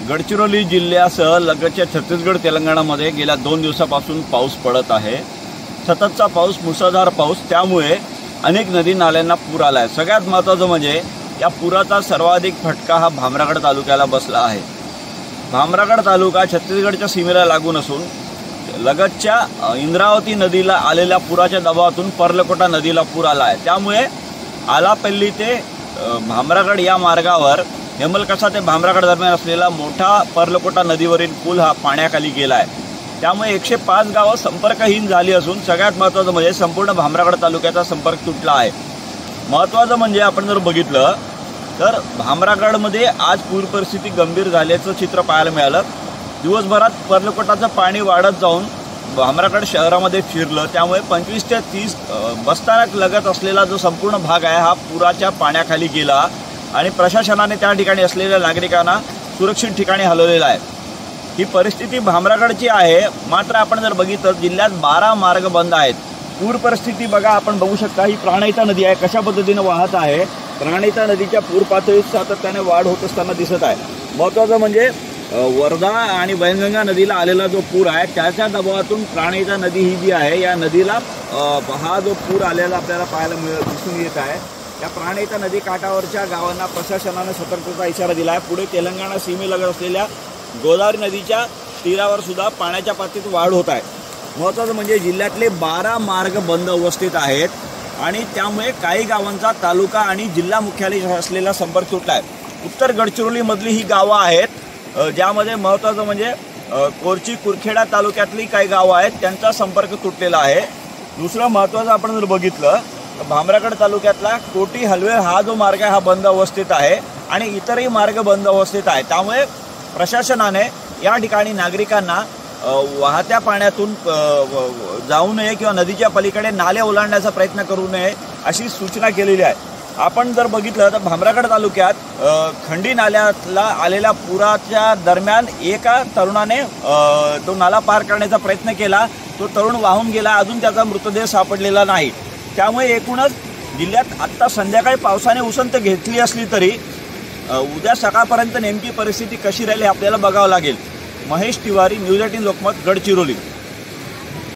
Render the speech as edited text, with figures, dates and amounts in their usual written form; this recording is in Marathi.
गडचिरोली जिल्ह्यासह लगतच्या छत्तीसगड तेलंगणामध्ये गेल्या 2 दिवसापासून पाऊस पडत आहे। सततचा पाऊस, मुसळधार पाऊस, त्यामुळे अनेक नदी नाल्यांना पूर आला आहे। सगळ्यात महत्त्वाचं म्हणजे या पुराचा सर्वाधिक फटका हा भामरागड तालुक्याला बसला आहे। भामरागड तालुका छत्तीसगडच्या सीमेला लागून असून लगतच्या इंद्रावती नदीला आलेल्या पुराच्या दबावातून पर्लकोटा नदीला पूर आला आहे। त्यामुळे आलापल्ली ते भामरागड या मार्गावर हेमलकसा ते भामरागड दरम्यान असलेला मोठा पर्लकोटा नदीवरील पूल हा पाण्याखाली गेला आहे। त्यामुळे 105 गावं संपर्कहीन झाली असून सगळ्यात महत्त्वाचं म्हणजे संपूर्ण भामरागड तालुक्याचा संपर्क तुटला आहे। महत्त्वाचं म्हणजे आपण जर बघितलं तर भामरागडमध्ये आज पूर परिस्थिती गंभीर झाल्याचं चित्र पाहायला मिळालं। दिवसभरात पर्लकोटाचं पाणी वाढत जाऊन भामरागड शहरामध्ये शिरलं, त्यामुळे 25 ते 30 बस्तारा लगत असलेला जो संपूर्ण भाग आहे हा पुराच्या पाण्याखाली गेला आणि प्रशासनाने त्या ठिकाणी असलेल्या नागरिकांना सुरक्षित ठिकाणी हलवलेलं आहे। ही परिस्थिती भामरागडची आहे। मात्र आपण जर बघितलं जिल्ह्यात 12 मार्ग बंद आहेत। पूर परिस्थिती बघा, आपण बघू शकता ही प्राणहिता नदी आहे कशा पद्धतीने वाहत आहे। प्राणहिता नदीच्या पूर पातळीत सातत्याने वाढ होत असताना दिसत आहे। महत्त्वाचं म्हणजे वर्धा आणि वैनगंगा नदीला आलेला जो पूर आहे त्याच्या दबावातून प्राणहिता नदी ही जी आहे या नदीला हा जो पूर आलेला आपल्याला पाहायला दिसून येत आहे। या प्राणहिता नदी काठावरच्या गावांना प्रशासनाने सतर्कतेचा इशारा दिला आहे। पुढे तेलंगणा सीमेलगत असलेल्या गोदावरी नदीच्या तीरावर सुद्धा पाण्याच्या पातळीत वाढ होत आहे। महत्त्वाचं म्हणजे जिल्ह्यातले 12 मार्ग बंद अवस्थेत आहेत आणि त्यामुळे काही गावांचा तालुका आणि जिल्हा मुख्यालय असलेला संपर्क तुटला आहे। उत्तर गडचिरोलीमधली ही गावं आहेत ज्यामध्ये महत्त्वाचं म्हणजे कोरची कुरखेडा तालुक्यातली काही गावं आहेत त्यांचा संपर्क तुटलेला आहे। दुसरं महत्त्वाचं आपण जर बघितलं तर भामरागड तालुक्यातला कोटी हलवे हा जो मार्ग आहे हा बंद अवस्थेत आहे आणि इतरही मार्ग बंद अवस्थेत आहे। त्यामुळे प्रशासनाने या ठिकाणी नागरिकांना वाहत्या पाण्यातून जाऊ नये किंवा नदीच्या पलीकडे नाले ओलांडण्याचा प्रयत्न करू नये अशी सूचना केलेली आहे। आपण जर बघितलं तर भामरागड तालुक्यात खंडी नाल्याला आलेल्या पुराच्या दरम्यान एका तरुणाने तो नाला पार करण्याचा प्रयत्न केला, तो तरुण वाहून गेला, अजून त्याचा मृतदेह सापडलेला नाही। त्यामुळे एकूणच जिल्ह्यात आत्ता संध्याकाळी पावसाने उसंत घेतली असली तरी उद्या सकाळपर्यंत नेमकी परिस्थिती कशी राहील हे आपल्याला बघावं लागेल। महेश तिवारी, न्यूज 18 लोकमत, गडचिरोली।